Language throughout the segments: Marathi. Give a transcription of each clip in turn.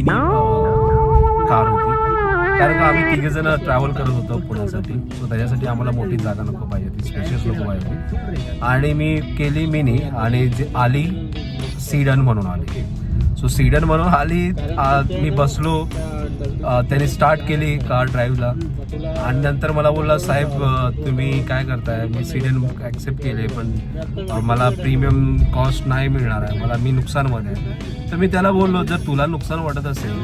मिनी कार होती, कारण का आम्ही तिघे जण ट्रॅव्हल करत होतो पुण्यासाठी. सो त्याच्यासाठी आम्हाला मोठी जागा नको पाहिजे होती, स्पेशियस नको पाहिजे होती. आणि मी केली मिनी आणि जे आली सीडन म्हणून आली. सो सीडन म्हणून आली, मी बसलो, त्याने स्टार्ट केली कार ड्राईव्हला आणि नंतर मला बोलला, साहेब तुम्ही काय करताय? मी सीडन ॲक्सेप्ट केले पण मला प्रीमियम कॉस्ट नाही मिळणार आहे, मला मी नुकसानमध्ये आहे. तर मी त्याला बोललो, जर तुला नुकसान वाटत असेल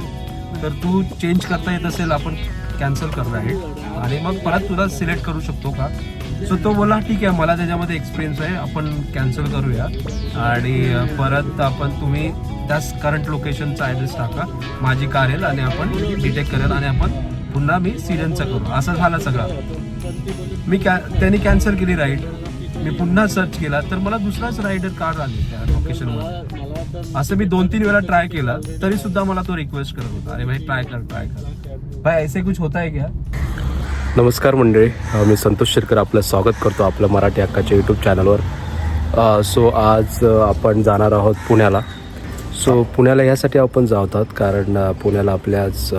तर तू चेंज करता येत असेल, आपण कॅन्सल कर राईड आणि मग परत तुला सिलेक्ट करू शकतो का? सो तो बोला ठीक आहे, मला त्याच्यामध्ये एक्सपिरियन्स आहे, आपण कॅन्सल करूया आणि परत आपण तुम्ही त्याच करंट लोकेशनचा ॲड्रेस टाका, माझी कार येईल आणि आपण डिटेक्ट करेल आणि आपण पुन्हा मी सीडनचं करू. असं झालं सगळं. त्यांनी कॅन्सल केली राईड. मी पुन्हा सर्च केला तर मला दुसराच रायडर कार आली त्या लोकेशनवर. असं मी 2-3 वेळा ट्राय केला तरी सुद्धा मला तो रिक्वेस्ट करत होता, अरे भाई ट्राय कर भाई, ऐसे कुछ होता है क्या? नमस्कार मंडळी, मी संतोष शिरकर आपलं स्वागत करतो आपलं मराठी हक्काच्या यूट्यूब चॅनलवर. सो आज आपण जाणार आहोत पुण्याला. सो पुण्याला यासाठी आपण जात आहोत कारण पुण्याला आपल्या आज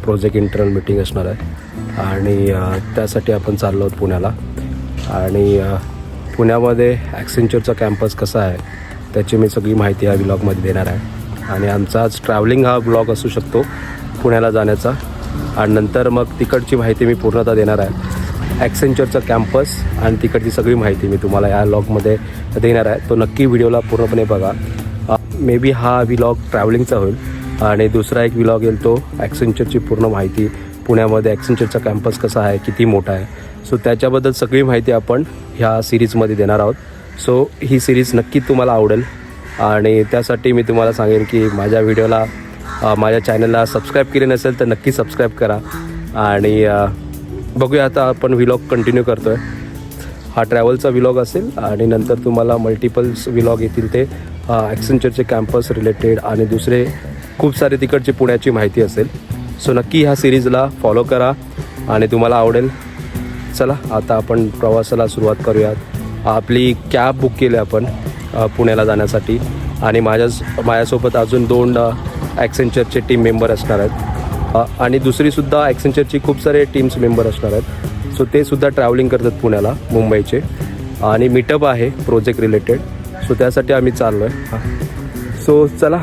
प्रोजेक्ट इंटरनल मीटिंग असणार आहे आणि त्यासाठी आपण चाललो आहोत पुण्याला. आणि पुण्यामध्ये ॲक्सेंचरचा कॅम्पस कसा आहे त्याची मी सगळी माहिती या व्लॉगमध्ये देणार आहे. आणि आमचा आज ट्रॅव्हलिंग हा ब्लॉग असू शकतो पुण्याला जाण्याचा आणि नंतर मग तिकडची माहिती मी पूर्णतः देणार आहे. ॲक्सेंचरचा कॅम्पस आणि तिकडची सगळी माहिती मी तुम्हाला या व्लॉगमध्ये देणार आहे. तो नक्की व्हिडिओला पूर्णपणे बघा. मे बी हा व्लॉग ट्रॅव्हलिंगचा होईल आणि दुसरा एक व्लॉग येईल तो ॲक्सेंचरची पूर्ण माहिती, पुण्यामध्ये ॲक्सेंचरचा कॅम्पस कसा आहे, किती मोठा आहे. सो त्याच्याबद्दल सगळी माहिती आपण ह्या सिरीजमध्ये देणार आहोत. सो ही सिरीज नक्की तुम्हाला आवडेल आणि त्यासाठी मी तुम्हाला सांगेन की माझ्या व्हिडिओला माझ्या चॅनलला सबस्क्राईब केले नसेल तर नक्की सबस्क्राईब करा. आणि बघूया आता आपण व्लॉग कंटिन्यू करतो आहे. हा ट्रॅव्हलचा व्लॉग असेल आणि नंतर तुम्हाला मल्टिपल्स व्लॉग येतील ते ॲक्सेंचरचे कॅम्पस रिलेटेड आणि दुसरे खूप सारे तिकडची पुण्याची माहिती असेल. सो नक्की ह्या सिरीजला फॉलो करा आणि तुम्हाला आवडेल. चला आता आपण प्रवासाला सुरुवात करूयात. आपली कॅब बुक केली आपण पुण्याला जाण्यासाठी आणि माझ्यासोबत अजून 2 ॲक्सेंचरचे टीम मेंबर असणार आहेत आणि दुसरीसुद्धा ॲक्सेंचरची खूप सारे टीम्स मेंबर असणार आहेत. सो ते सुद्धा ट्रॅव्हलिंग करतात पुण्याला मुंबईचे आणि मीटअप आहे प्रोजेक्ट रिलेटेड. सो त्यासाठी आम्ही चाललो आहे. सो चला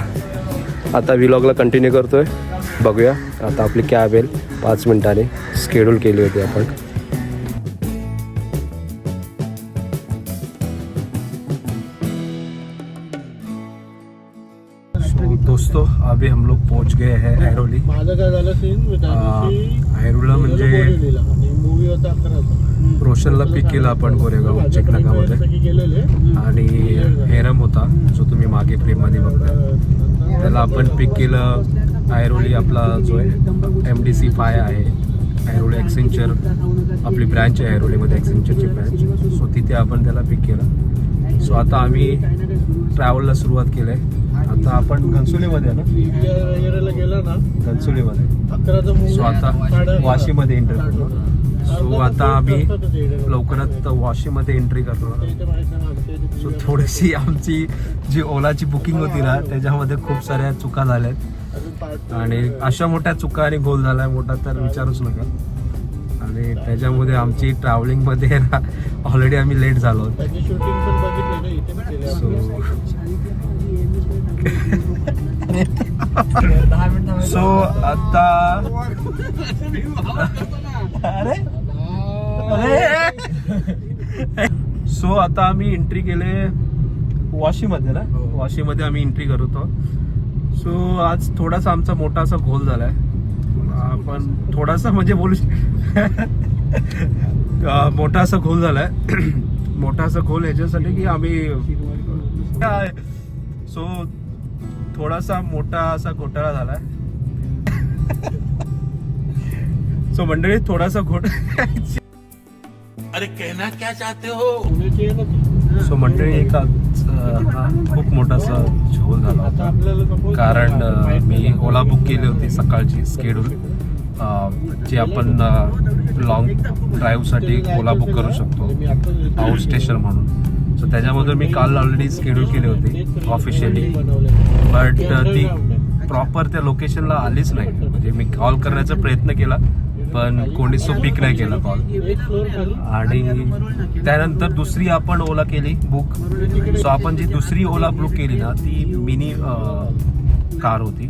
आता व्लॉगला कंटिन्यू करतो आहे. बघूया आता आपली कॅब येईल 5 मिनिटांनी, स्केड्यूल केली होती आपण. दोस्तों अभी हम लोग पहुंच गए हैं ऐरोली. ऐरोला म्हणजे रोशनला पिक केलं आपण गोरेगाव चिकलगावमध्ये आणि हेरम होता जो तुम्ही मागे फ्रेममध्ये बघता त्याला आपण पिक केलं. ऐरोली आपला जो आहे MDC 5 आहे, ऐरोली ॲक्सेंचर आपली ब्रँच आहे ऐरोलीमध्ये, ॲक्सेंचरची ब्रँच. सो तिथे आपण त्याला पिक केलं. सो आता आम्ही ट्रॅव्हलला सुरुवात केली आहे. आता आपण घनसोलीमध्ये आहे ना, घनसोलीमध्ये. सो आता वाशीमध्ये एंट्री करतो. सो आता आम्ही लवकरात वाशीमध्ये एंट्री करतो. सो थोडीशी आमची जी ओलाची बुकिंग होती ना त्याच्यामध्ये खूप साऱ्या चुका झाल्यात आणि अशा मोठ्या चुका आणि गोल झाला मोठा तर विचारूच नका. आणि त्याच्यामध्ये आमची ट्रॅव्हलिंगमध्ये ऑलरेडी आम्ही लेट झालो. सो आता सो आता आम्ही एंट्री केले वाशीमध्ये ना, वाशीमध्ये आम्ही एंट्री करतो. सो आज थोडासा आमचा मोठासा घोल झालाय. आपण थोडासा म्हणजे बोलू मोठासा घोल झालाय. मोठासा घोल याच्यासाठी की आम्ही सो थोडासा मोठा असा घोटाळा झालाय. सो मंडळी थोडासा अरे कहना क्या चाहते हो. सो मंडळी एक हा खूप मोठासा झोल झाला होता कारण मी ओला बुक केली होती सकाळची स्केड्यूल जे आपण लॉंग ड्राईव्हसाठी ओला बुक करू शकतो आउट स्टेशन म्हणून. सो त्याच्यामधून मी काल ऑलरेडी स्केड्यूल केली होती ऑफिशियली, बट ती प्रॉपर त्या लोकेशनला आलीच नाही. म्हणजे मी कॉल करण्याचा प्रयत्न केला पण कोणीच तो पिक नाही केला कॉल. आणि त्यानंतर दुसरी आपण ओला केली बुक. सो आपण जी दुसरी ओला बुक केली ना ती मिनी कार होती.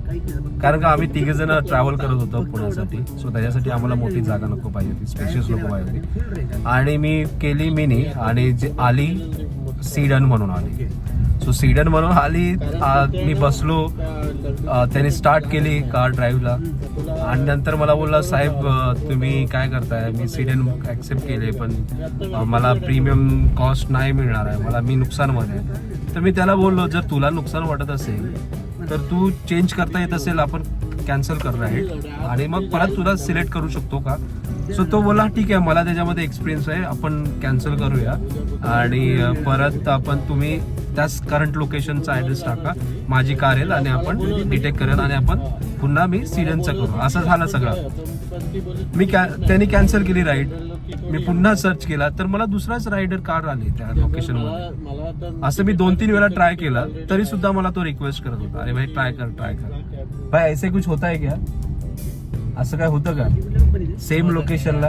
कारण का आम्ही तिघे जण ट्रॅव्हल करत होतो पुण्यासाठी. सो त्याच्यासाठी आम्हाला मोठी जागा नको पाहिजे होती, स्पेशियस नको पाहिजे होती. आणि मी केली मिनी आणि जे आली सीडन म्हणून आली. सो सीडन म्हणून आली. मी बसलो, त्याने स्टार्ट केली कार ड्राईव्हला आणि नंतर मला बोलला साहेब तुम्ही काय करताय. मी सीडन ॲक्सेप्ट केले पण मला प्रीमियम कॉस्ट नाही मिळणार आहे, मला मी नुकसानमध्ये आहे. तर मी त्याला बोललो जर तुला नुकसान वाटत असेल तर तू चेंज करता येत असेल आपण कॅन्सल कर राईड आणि मग परत तुला सिलेक्ट करू शकतो का. सो तो बोला ठीक आहे मला त्याच्यामध्ये एक्सपिरियन्स आहे, आपण कॅन्सल करूया आणि परत आपण तुम्ही त्याच करंट लोकेशनचा ॲड्रेस टाका, माझी कार येईल आणि आपण डिटेक्ट करेल आणि आपण पुन्हा मी सीडनचं करू. असं झालं सगळं. त्यांनी कॅन्सल केली राईड. मी पुन्हा सर्च केला तर मला दुसराच रायडर कार आली त्या लोकेशनमध्ये. असं मी 2-3 वेळा ट्राय केला तरी सुद्धा मला तो रिक्वेस्ट करत होता अरे भाई ट्राय कर भाई ऐसे कुछ होता है क्या. असं काय होतं का सेम लोकेशनला.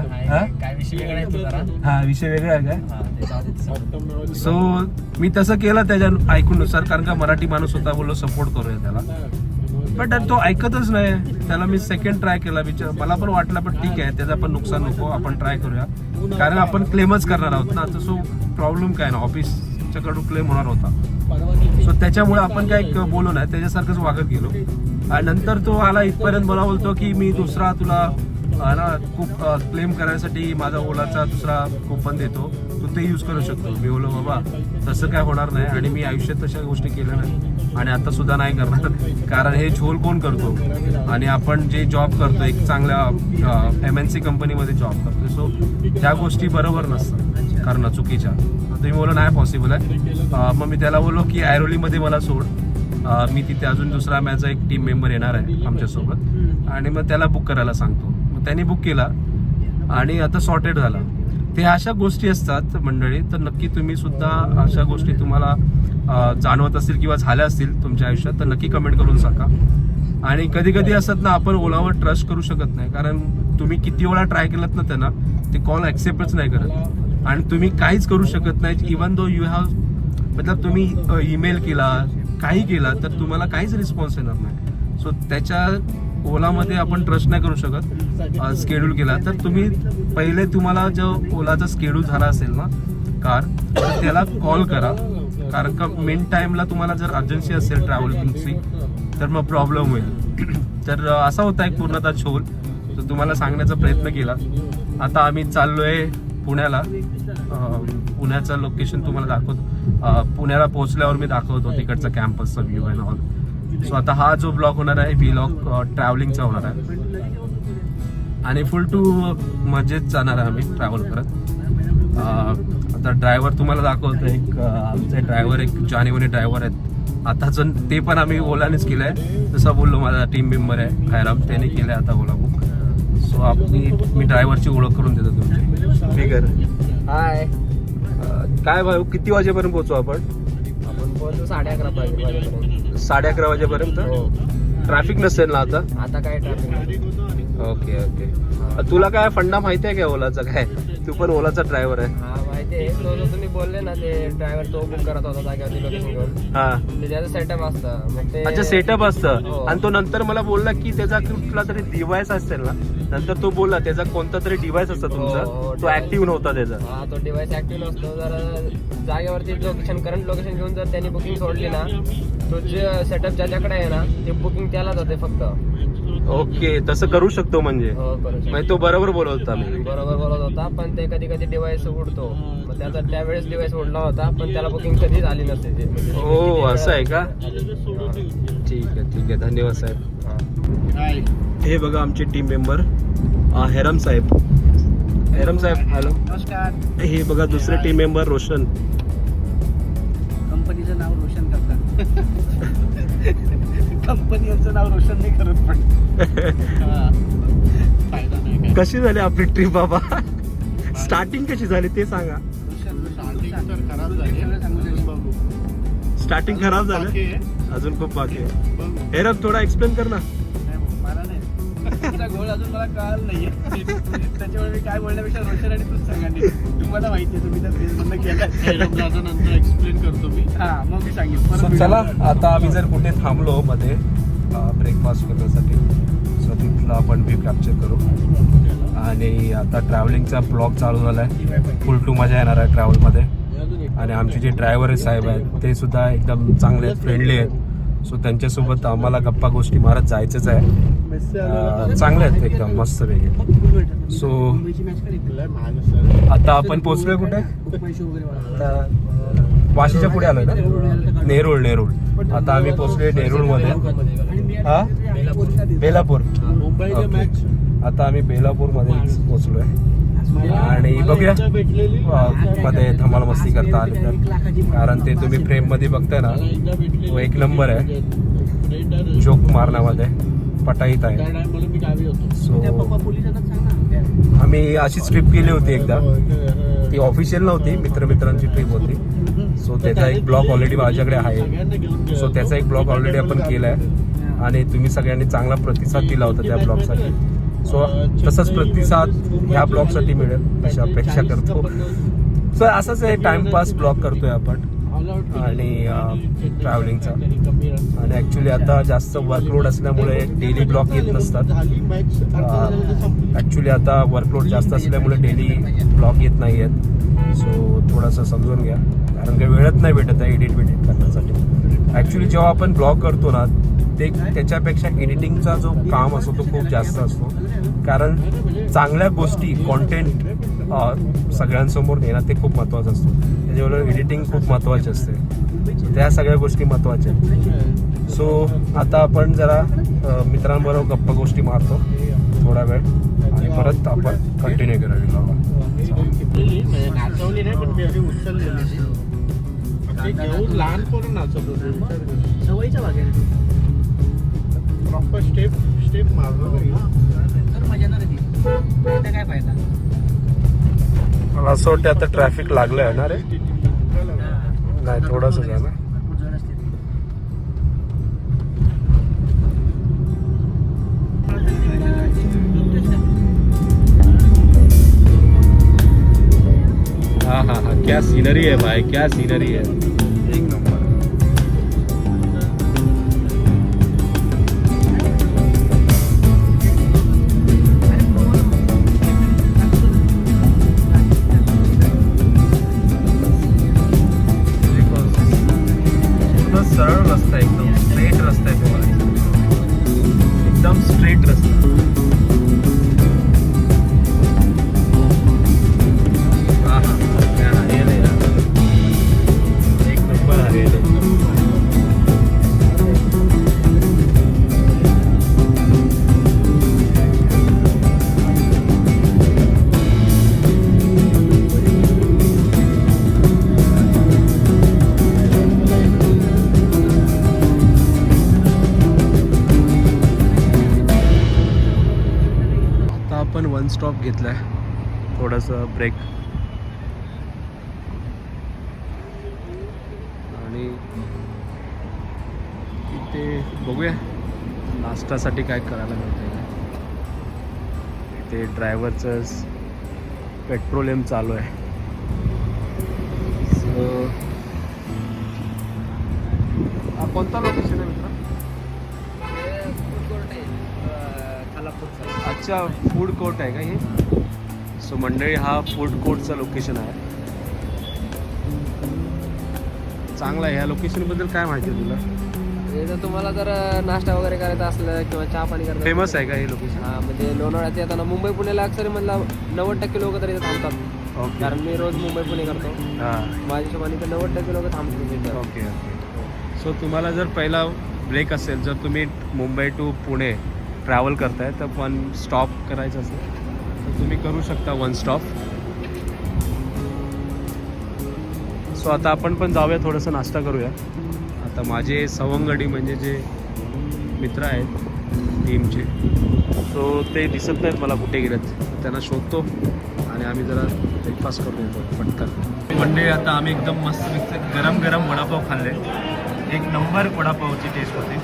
हा विषय वेगळा आहे काय. सो मी तसं केलं त्याच्या ऐकूनुसार कारण का मराठी माणूस होता, बोललो सपोर्ट करूया त्याला. बट तो ऐकतच नाही. त्याला मी सेकंड ट्राय केला. मला पण वाटलं पण ठीक आहे त्याचं पण नुकसान नको, आपण ट्राय करूया कारण आपण क्लेमच करणार आहोत ना. तर सो प्रॉब्लेम काय ना ऑफिसच्या कडून क्लेम होणार होता. सो त्याच्यामुळे आपण काय बोलू नाही, त्याच्यासारखंच वागत गेलो. आणि नंतर तो आला इथपर्यंत मला बोलतो की मी दुसरा तुला ना खूप क्लेम करायसाठी माझा ओलाचा दुसरा कुपन देतो, तू ते यूज करू शकतो. मी बोललो बाबा तसं काय होणार नाही आणि मी आयुष्यात तशा गोष्टी केल्या नाही आणि आता सुद्धा नाही करणार. कारण हे झोल कोण करतो आणि आपण जे जॉब करतो एक चांगल्या MNC कंपनीमध्ये जॉब करतो. सो त्या गोष्टी बरोबर नसतात करणं चुकीच्या. तुम्ही बोललो नाही पॉसिबल आहे. मग मी त्याला बोललो की ऐरोलीमध्ये मला सोड, मी तिथे अजून दुसरा माझा एक टीम मेंबर येणार आहे आमच्यासोबत आणि मग त्याला बुक करायला सांगतो. मग त्याने बुक केला आणि आता सॉर्टेड झाला. ते अशा गोष्टी असतात मंडळी. तर नक्की तुम्ही सुद्धा अशा गोष्टी तुम्हाला जाणवत असतील किंवा झाल्या असतील तुमच्या आयुष्यात तर नक्की कमेंट करून सांगा. आणि कधी कधी असतात ना आपण ओलावर ट्रस्ट करू शकत नाही कारण तुम्ही किती वेळा ट्राय केलात ना त्यांना ते कॉल ॲक्सेप्टच नाही करत आणि तुम्ही काहीच करू शकत नाही. इवन दो यू हॅव मतलब तुम्ही ईमेल केला काही केला तर तुम्हाला काहीच रिस्पॉन्स येणार नाही. सो त्याच्या ओलामध्ये आपण ट्रस्ट नाही करू शकत. स्केड्यूल केला तर तुम्ही पहिले तुम्हाला जो ओलाचा स्केड्यूल झाला असेल ना कार तर त्याला कॉल करा कारण का मेन टाईमला तुम्हाला जर अर्जन्सी असेल ट्रॅव्हलिंगची तर मग प्रॉब्लेम होईल. तर असा होता एक पूर्णतः झोल. तर तुम्हाला सांगण्याचा प्रयत्न केला. आता आम्ही चाललोय पुण्याला. पुण्याचं लोकेशन तुम्हाला दाखवतो. पुण्याला पोहोचल्यावर मी दाखवतो तिकडचा कॅम्पसचा व्ह्यू अँड ऑल. सो आता हा जो ब्लॉग होणार आहे व्लॉग ट्रॅव्हलिंगचा होणार आहे आणि फुल टू मजेत जाणार आहे आम्ही ट्रॅव्हल करत. आता ड्रायव्हर तुम्हाला दाखवतो. एक आमचे ड्रायव्हर एक जानेवारी ड्रायव्हर आहेत आताचं. ते पण आम्ही ओलानेच केलं आहे. जसं बोललो माझा टीम मेंबर आहे खैराम त्याने केलं आहे आता ओला बुक. सो मी ड्रायव्हरची ओळख करून देतो तुमची. Figure high. काय भाऊ किती वाजेपर्यंत पोहोचू आपण. पोहोचू 11:30 वाजेपर्यंत. 11:30 वाजेपर्यंत. ट्रॅफिक नसेल ना आता. आता काय ट्रॅफिक नाही. Okay okay. तुला काय फंडा माहिती आहे काय ओलाचा काय. तू पण ओलाचा ड्रायव्हर आहे. हा माहिती आहे. तो जो तुम्ही बोलले ना ते ड्रायव्हर तो बुक करत होता जागेवरती लोकेशन घेऊन. हा ते त्याचं सेटअप असतं मग ते. अच्छा सेटअप असतं. हो. आणि तो नंतर मला बोलला की त्याचा कुठला तरी डिव्हाइस असेल ना. नंतर तो बोलला त्याचा कोणता तरी डिव्हाइस असतं तुमचा हो, तो ऍक्टिव्ह नव्हता त्याचा. हा तो डिव्हाइस ऍक्टिव्ह नसतो. जर जागेवरती लोकेशन करंट लोकेशन घेऊन जर त्यांनी बुकिंग सोडली ना तो जे सेटअप ज्याच्याकडे आहे ना ते बुकिंग त्याला जाते फक्त. ओके तसं करू शकतो म्हणजे. हो करू शकतो. म्हणजे तो बरोबर बोलत होता मी. बरोबर बोलत होता पण ते कधी कधी डिव्हाइस उडतो. मग त्याचा त्यावेळेस डिव्हाइस उडला होता पण त्याला बुकिंग कधीच आली नसते ते. हो असं आहे का. ठीक आहे धन्यवाद साहेब. हे बघा आमचे टीम मेंबर हेरम साहेब. हॅलो नमस्कार. हे बघा दुसरे टीम मेंबर रोशन. कंपनीचं नाव रोशन करतात. कंपनी यांचं नाव रोशन नाही करत पण फायदा नाही काय. कशी झाली आपली ट्रिप बाबा. स्टार्टिंग कशी झाली ते सांगा. स्टार्टिंग खराब झालं, अजून खूप बाकी आहे. हे रब थोडा एक्सप्लेन कर ना. मला नाही तुमचा गोल अजून मला कळालं नाहीये. त्याच्यामुळे मी काय बोलण्यापेक्षा रोशन आणि तूच सांगा नीट. तुम्हाला माहिती आहे तुम्ही तर फेस बंद केला. नंतर एक्सप्लेन करतो मी. हा मग मी सांगेन परत सो video चला मध्ये. आता आम्ही जर कुठे थांबलो मध्ये ब्रेकफास्ट करण्यासाठी, सो तिथला आपण व्ह्यू कॅप्चर करू. आणि आता ट्रॅव्हलिंगचा ब्लॉग चालू झाला आहे. फुल टू मजा येणार आहे ट्रॅव्हलमध्ये. आणि आमचे जे ड्रायव्हर साहेब आहेत ते सुद्धा एकदम चांगले आहेत, फ्रेंडली आहेत. सो त्यांच्यासोबत आम्हाला गप्पा गोष्टी मारत जायचंच आहे. चांगले आहेत एकदम मस्त वेगळे. सो आता आपण पोहोचलोय कुठे? वाशीच्या पुढे आलोय ना, नेरूळ. आता आम्ही पोहोचलोय नेरूळमध्ये. हा बेलापूर. Okay. आता आम्ही बेलापूरमध्ये पोहोचलोय आणि बघूया मध्ये धमाल मस्ती करता आली तर, कारण ते तुम्ही फ्रेममध्ये बघताय ना, तो एक नंबर आहे जोक मारण्यामध्ये, पटाईत आहे. सो आम्ही अशीच ट्रिप केली होती एकदा, ती ऑफिशियल नव्हती, मित्रांची ट्रिप होती. सो त्याचा एक ब्लॉग ऑलरेडी माझ्याकडे आहे. सो त्याचा एक ब्लॉग ऑलरेडी आपण केला आहे आणि तुम्ही सगळ्यांनी चांगला प्रतिसाद दिला होता त्या ब्लॉगसाठी. सो तसंच प्रतिसाद ह्या ब्लॉगसाठी मिळेल अशी अपेक्षा करतो. सो असंच आहे, टाइमपास ब्लॉग करतोय आपण आणि ट्रॅव्हलिंगचा. आणि ॲक्च्युली आता जास्त वर्कलोड असल्यामुळे डेली ब्लॉग येत नसतात. ॲक्च्युली आता वर्कलोड जास्त असल्यामुळे डेली ब्लॉग येत नाही आहेत. सो थोडंसं समजून घ्या, कारण काही वेळच नाही भेटत आहे एडिट करण्यासाठी. ॲक्च्युली जेव्हा आपण ब्लॉग करतो ना, ते त्याच्यापेक्षा एडिटिंगचा जो काम असतो तो खूप जास्त असतो. कारण चांगल्या गोष्टी, कॉन्टेंट सगळ्यांसमोर नेणं ते खूप महत्त्वाचं असतं. त्याच्यामुळे एडिटिंग खूप महत्त्वाची असते. त्या सगळ्या गोष्टी महत्त्वाच्या आहेत. सो आता आपण जरा मित्रांबरोबर गप्पा गोष्टी मारतो थोडा वेळ आणि परत आपण कंटिन्यू करावी लागला. नाचवली नाही पण मी अशी उचललेली. घेऊन लहान पोरं नाचवतो. सवयीच्या भागाने प्रॉपर स्टेप मारलो. तर मजा ना ती त्याचा काय फायदा. मला असं वाटतं आता ट्रॅफिक लागलं आहे ना रे. नाही थोडंसं आहे ना. भरपूर जण असते हाँ हाँ हाँ, क्या सीनरी है भाई, क्या सीनरी है, एक नंबर. सरळ रस्ता, एकदम स्ट्रेट रस्ता आहे तुम्हाला, एकदम स्ट्रेट रस्ता. एक नंबर हरियाली. आता आपण वन स्टॉप घेतलाय, थोडंसं ब्रेक. आणि इथे बघूया नाश्त्यासाठी काय करायला मिळतं. इथे ड्रायव्हरचं पेट्रोलियम चालू आहे. सो हा कोणता लोकेशन आहे मित्र? अच्छा, फूड कोर्ट आहे का हे? सो मंडळी, हा फूड कोर्टचं लोकेशन आहे. चांगला आहे. ह्या लोकेशनबद्दल काय माहिती आहे तुला? जर तुम्हाला जर नाश्ता वगैरे करायचा असलं किंवा चहा पाणी करायचं, फेमस आहे का हे लोकेशन? हा, म्हणजे लोणावळ्यात येताना मुंबई पुण्याला अक्षर मधला 90% लोक तरी इथं थांबतात. ओके. कारण मी रोज मुंबई पुणे करतो. हां, माझ्या हिशोबाने तर 90% लोक थांबतात तिथं. ओके. सो तुम्हाला जर पहिला ब्रेक असेल, जर तुम्ही मुंबई टू पुणे ट्रॅव्हल करताय तर वन स्टॉप करायचं असेल तर तुम्ही करू शकता वन स्टॉप. सो आता आपण पण जाऊया, थोडंसं नाश्ता करूया. आता माझे सवंगडी म्हणजे जे मित्र आहेत टीमचे, सो ते दिसत नाहीत मला कुठे गेलेत. त्यांना शोधतो आणि आम्ही जरा ब्रेकफास्ट करून येतो पटकन. मंडळी, आता आम्ही एकदम मस्त गरम गरम वडापाव खाल्ले एक नंबर वडापावची टेस्ट होती.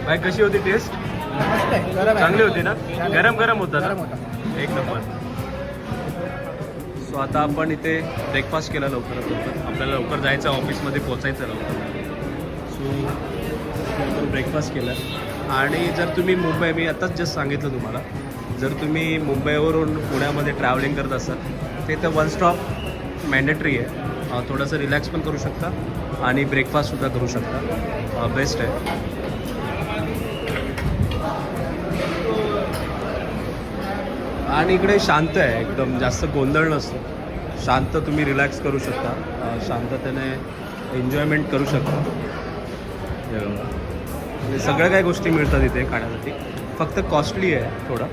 बाय कशी होती टेस्ट? मस्त आहे, गरम आहे. चांगली होती ना? गरम गरम होता गरम ना? होता. एक नंबर. सो आता आपण इथे ब्रेकफास्ट केला लवकरात लवकर. आपल्याला लवकर जायचं, ऑफिसमध्ये पोचायचं लवकर. सो आपण ब्रेकफास्ट केला. आणि जर तुम्ही मुंबई, मी आत्ताच जस्ट सांगितलं तुम्हाला, जर तुम्ही मुंबईवरून पुण्यामध्ये ट्रॅव्हलिंग करत असाल ते तर वन स्टॉप मॅन्डेटरी आहे. थोडंसं रिलॅक्स पण करू शकता आणि ब्रेकफास्टसुद्धा करू शकता. बेस्ट आहे. आणि इकडे शांत आहे एकदम, जास्त गोंधळ नसतो. शांत तुम्ही रिलॅक्स करू शकता, शांततेने एन्जॉयमेंट करू शकता. म्हणजे सगळ्या काही गोष्टी मिळतात इथे खाण्यासाठी. फक्त कॉस्टली आहे थोडं,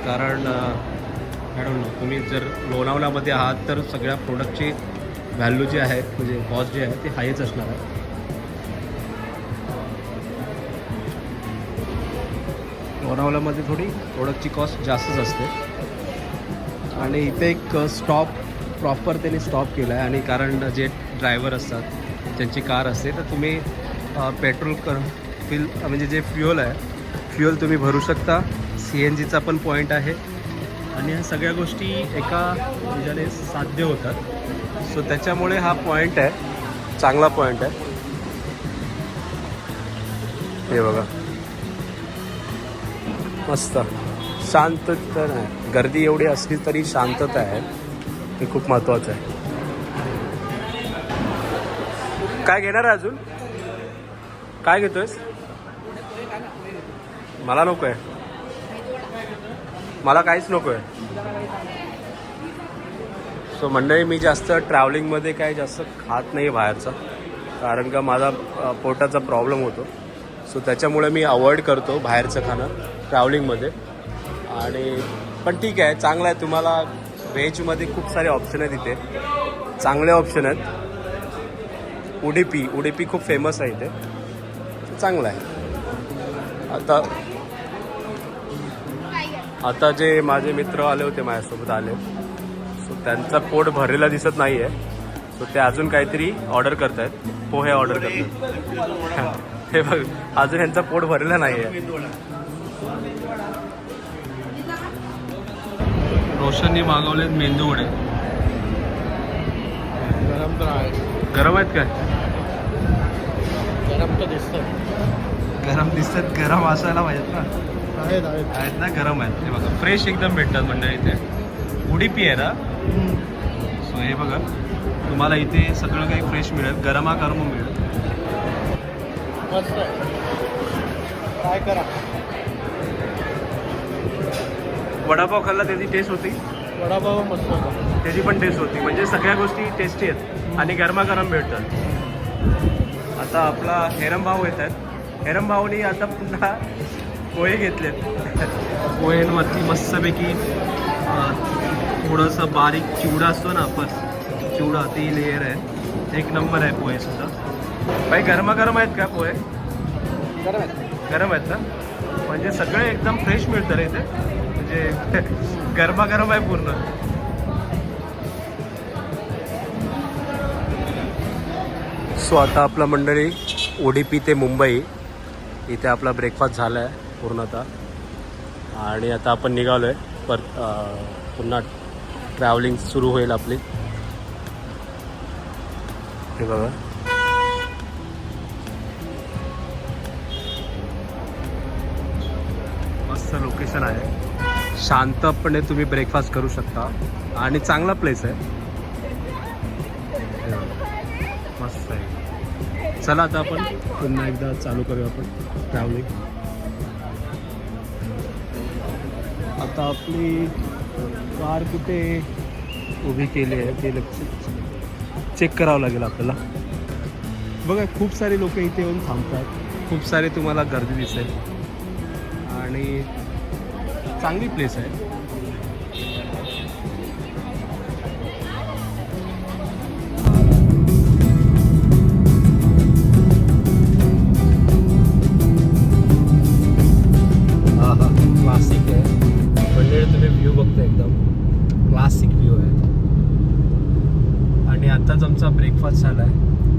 कारण आय डोंट नो, तुम्ही जर लोणावळ्यामध्ये आहात तर सगळ्या प्रोडक्टची व्हॅल्यू जी आहे, म्हणजे कॉस्ट जी आहे ती हायच असणार आहे. लोणावळ्यामध्ये थोडी प्रोडक्टची कॉस्ट जास्तच असते. आणि इथे एक स्टॉप प्रॉपर त्यांनी स्टॉप केला आहे. आणि कारण जे ड्रायव्हर असतात, त्यांची कार असते, तर तुम्ही पेट्रोल म्हणजे जे फ्युअल आहे, फ्युअल तुम्ही भरू शकता. CNGचा पण पॉईंट आहे. आणि ह्या सगळ्या गोष्टी एका ह्याच्याने साध्य होतात. सो त्याच्यामुळे हा पॉईंट आहे, चांगला पॉईंट आहे. हे बघा, मस्त शांतता नाही. गर्दी एवढी असली तरी शांतता आहे, हे खूप महत्त्वाचं आहे. काय घेणार आहे अजून? काय घेतोयस? मला नको आहे, मला काहीच नको आहे. सो मंडळी, मी जास्त ट्रॅव्हलिंगमध्ये काय जास्त खात नाही बाहेरचा, कारण का माझा पोटाचा प्रॉब्लेम होतो. सो त्याच्यामुळे मी अवॉइड करतो बाहेरचं खाणं ट्रॅव्हलिंगमध्ये. आणि पण ठीक आहे, चांगलं आहे. तुम्हाला व्हेजमध्ये खूप सारे ऑप्शन आहेत इथे, चांगले ऑप्शन आहेत. उडुपी खूप फेमस आहे इथे, चांगलं आहे. आता जे माझे मित्र आले होते, माझ्यासोबत आले, सो त्यांचा पोट भरलेला दिसत नाही आहे. सो ते अजून काहीतरी ऑर्डर करत आहेत, पोहे ऑर्डर करत आहेत. हे बघ, अजून यांचा पोट भरलेला नाही आहे. रोशननी मागवलेत मेंदू वडे. गरम तर आहे. गरम आहेत काय? गरम तर दिसतं. गरम दिसतात, गरम असायला पाहिजेत ना. आहेत ना, गरम आहेत. हे बघा, फ्रेश एकदम भेटतात मंडळी इथे. उडुपी आहे ना. सो हे बघा, तुम्हाला इथे सगळं काही फ्रेश मिळेल, गरमागरम मिळेल. मस्त काय करा. वडापाव खाल्ला त्याची टेस्ट होती, वडापाव मस्त होता. त्याची पण टेस्ट होती. म्हणजे सगळ्या गोष्टी टेस्टी आहेत आणि गरमागरम भेटतात. आता आपला हेरम भाऊ येत आहेत. हेरम भाऊनी आता पुन्हा पोहे घेतलेत. पोहेंवरती मस्तपैकी थोडंसं बारीक चिवडा असतो ना, आपण चिवडा, ती लेअर आहे. एक नंबर आहे पोहे सुद्धा. बाई, गरमागरम आहेत का पोहे? गरम आहे. गरम आहेत ना. म्हणजे सगळे एकदम फ्रेश मिळतं रे इथे, म्हणजे गरमागरम आहे पूर्ण. सो आता आपला मंडळी उडुपी ते मुंबई इथे आपला ब्रेकफास्ट झाला आहे पूर्णतः. आणि आता आपण निघालो आहे पुन्हा ट्रॅव्हलिंग सुरू होईल आपली. हे बघा, मस्त लोकेशन आहे, शांतपणे तुम्ही ब्रेकफास्ट करू शकता आणि चांगला प्लेस आहे. मस्त आहे. चला आता आपण पुन्हा एकदा चालू करूया आपण ट्रॅव्हलिंग. आता आपली कार कुठे उभी केली आहे ते चेक करावं लागेल आपल्याला. बघा, खूप सारे लोक इथे येऊन थांबतात, खूप सारे तुम्हाला गर्दी दिसेल आणि चांगली प्लेस आहे. क्लासिक आहे म्हणजे तुम्ही व्ह्यू बघता, एकदम क्लासिक व्ह्यू आहे. आणि आताच आमचा ब्रेकफास्ट झाला आहे.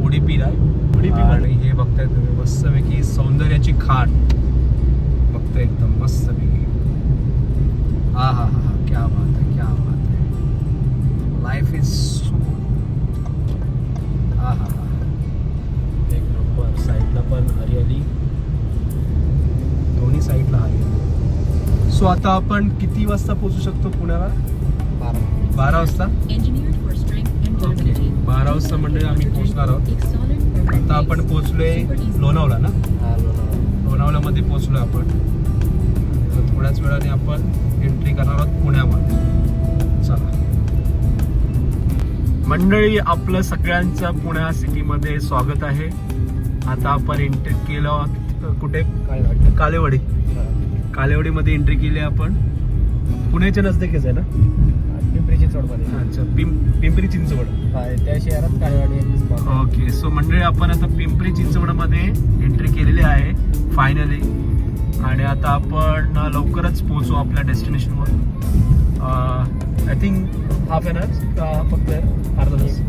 उडीपी आणि हे बघताय तुम्ही मस्तपैकी सौंदर्याची खाट बघताय एकदम मस्तपैकी. हा हा हा क्या बात आहे, क्या बात आहे. लाईफ इज सो हा हा हा एक नंबर. साईडला पण हरियाली, दोन्ही साईडला हरियाली. सो आता आपण किती वाजता पोहोचू शकतो पुण्याला? 12 वाजता. ओके 12 वाजता म्हणजे आम्ही पोहोचणार आहोत. आता आपण पोहोचलोय लोणावळा ना? लोणावळ्यामध्ये पोहोचलोय आपण. तर थोड्याच वेळाने आपण एंट्री करणार आहोत पुण्यामध्ये. चला मंडळी, आपलं सगळ्यांचं पुण्या सिटीमध्ये स्वागत आहे. आता आपण एंट्री केलं आहोत कुठे? कालेवाडी. कालेवाडीमध्ये एंट्री केली आपण. पुण्याच्या नजदीकच आहे ना? पिंपरी चिंचवडमध्ये. अच्छा पिंपरी चिंचवड. त्या शहरात काळेवाडी. ओके सो मंडळी, आपण आता पिंपरी चिंचवडमध्ये एंट्री केलेली आहे फायनली. आणि आता आपण लवकरच पोहोचू आपल्या डेस्टिनेशनवर. I think half an hour फक्त अर्धा तास,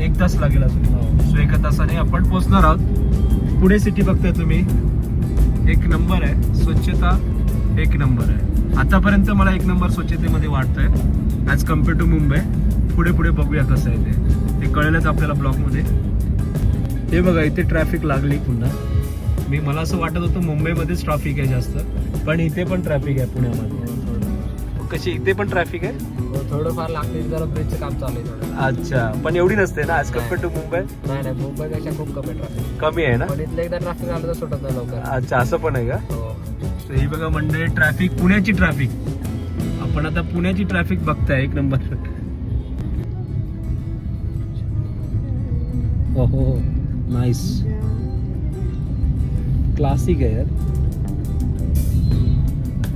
1 तास लागेल अजून. सो 1 तासाने आपण पोहोचणार आहोत. पुणे सिटी बघताय तुम्ही, एक नंबर आहे. स्वच्छता एक नंबर आहे. आतापर्यंत मला 1 नंबर स्वच्छतेमध्ये वाटतंय ॲज कम्पेअर टू मुंबई. पुढे पुढे बघूया कसं आहे ते कळेलच आपल्याला ब्लॉगमध्ये. हे बघा इथे ट्रॅफिक लागली पुन्हा. मला असं वाटत होतं मुंबईमध्येच ट्रॅफिक आहे जास्त, पण इथे पण ट्रॅफिक आहे पुण्यामध्ये. कशी इथे पण ट्रॅफिक आहे? थोडंफार लागते, जरा ब्रिजचं काम चालू आहे थोडं. अच्छा, पण एवढी नसते ना ॲज कम्पेअर टू मुंबई? नाही मुंबईपेक्षा खूप कमी ट्रॅफिक. कमी आहे ना? पण इथलं एकदा ट्रॅफिक आलं तर सुटत नाही लवकर. अच्छा असं पण आहे का? तर ही बघा म्हणजे ट्रॅफिक, पुण्याची ट्रॅफिक. आपण आता पुण्याची ट्रॅफिक बघताय 1 नंबर. ओहो नाईस, क्लासिक आहे यार.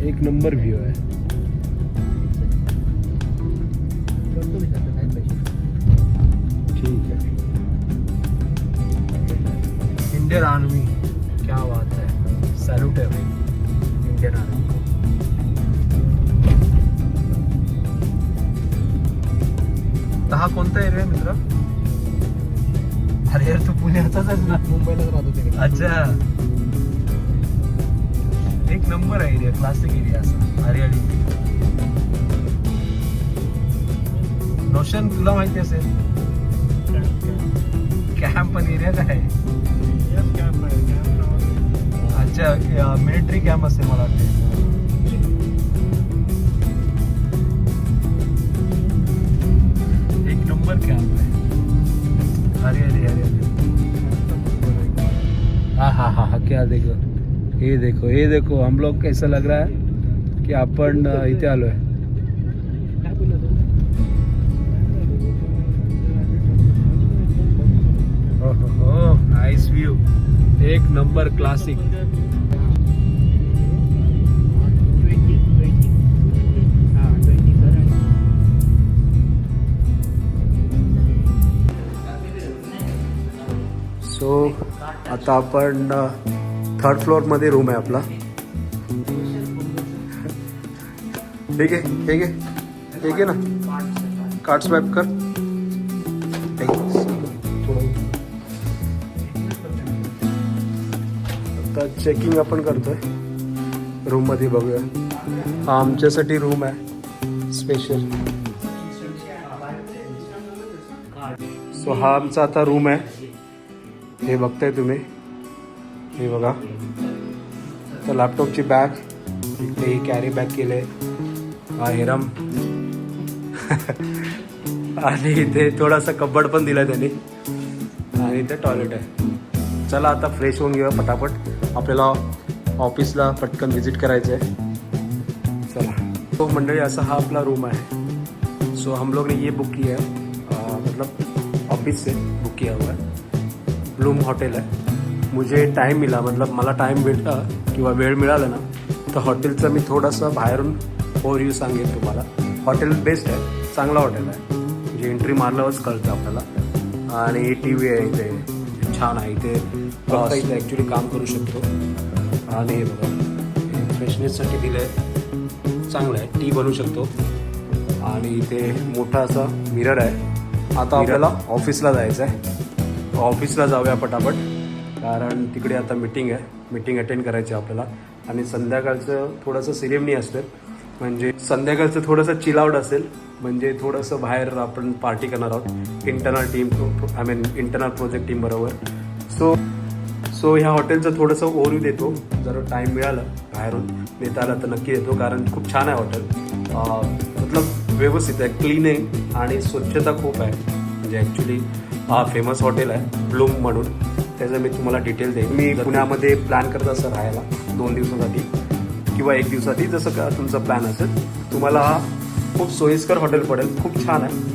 1 नंबर व्ह्यू आहे. ठीक आहे. इंडियन आर्मी, क्या बात है. सॅल्यूट आहे भाई इंडियन आर्मी. हा कोणता एरिया आहे मित्र? अरे यार तू पुण्याचाच आहेस ना? मुंबईलाच राहतो तिकडे. अच्छा 1 नंबर आहे एरिया, क्लासिक एरिया असा हरियाली. रोशन तुला माहिती असेल कॅम्प पण एरिया काय आहे? अच्छा मिलिटरी कॅम्प असेल मला वाटते. एक नंबर कॅम्प है. हरियाली हरियाली. हाँ हाँ हाँ हाँ क्या देखो, ये देखो ये देखो. हम लोग कैसा लग रहा है की आपण इथे आलोय. हो nice view, 1 number classic. So आता आपण 3rd फ्लोअरमध्ये रूम आहे आपला. ठीक आहे ठीक आहे ठीक आहे ना. कार्ड स्वाईप कर. आता चेकिंग आपण करतोय रूममध्ये. बघूया, हा आमच्यासाठी रूम आहे स्पेशल. सो हा आमचा आता रूम आहे. हे बघताय तुम्ही, हे बघा. तर लॅपटॉपची बॅग इथे ही कॅरी बॅग केले. हा हेरम आणि इथे थोडासा कबड पण दिला त्यांनी. आणि इथे टॉयलेट आहे. चला आता फ्रेश होऊन घेऊया पटापट. आपल्याला ऑफिसला पटकन विजिट करायचं आहे. चला. तो मंडळी असा हा आपला रूम आहे. सो हम लोग ने ये बुक किया है, मतलब ऑफिस से बुक किया हुआ है. ब्लूम हॉटेल आहे. मुझे टाईम मिळाला, मतलब मला टाईम भेटला किंवा वेळ मिळाला ना, तर हॉटेलचं मी थोडंसं बाहेरून ओव्हरव्ह्यू सांगेन तुम्हाला. हॉटेल बेस्ट आहे, चांगला हॉटेल आहे. म्हणजे एंट्री मारल्यावरच कळतं आपल्याला. आणि TV आहे इथे, छान आहे. इथे इथे ॲक्च्युली काम करू शकतो. आणि हे बघा फ्रेशनेससाठी दिलं आहे, चांगलं आहे. टी बनवू शकतो. आणि इथे मोठा असा मिरर आहे. आता आपल्याला ऑफिसला जायचं आहे. ऑफिसला जाऊया पटापट, कारण तिकडे आता मीटिंग आहे, मीटिंग अटेंड करायची आहे आपल्याला. आणि संध्याकाळचं थोडंसं सिरेमनी असतं, म्हणजे संध्याकाळचं थोडंसं चिल आउट असेल, म्हणजे थोडंसं बाहेर आपण पार्टी करणार आहोत internal team, I mean internal project team बरोबर. सो ह्या हॉटेलचं थोडंसं ओव्हरव्ह्यू देतो. जर टाईम मिळाला बाहेरून नेता आला तर नक्की देतो, कारण खूप छान आहे हॉटेल. मतलब व्यवस्थित आहे, क्लीन आहे आणि स्वच्छता खूप आहे. म्हणजे ॲक्च्युली फेमस हॉटेल आहे ब्लूम म्हणून, त्याचं मी तुम्हाला डिटेल देईन. मी पुण्यामध्ये प्लॅन करत असं राहायला 2 दिवसासाठी किंवा 1 दिवसासाठी, जसं का तुमचा प्लॅन असेल. तुम्हाला हा खूप सोयीस्कर हॉटेल पडेल, खूप छान आहे.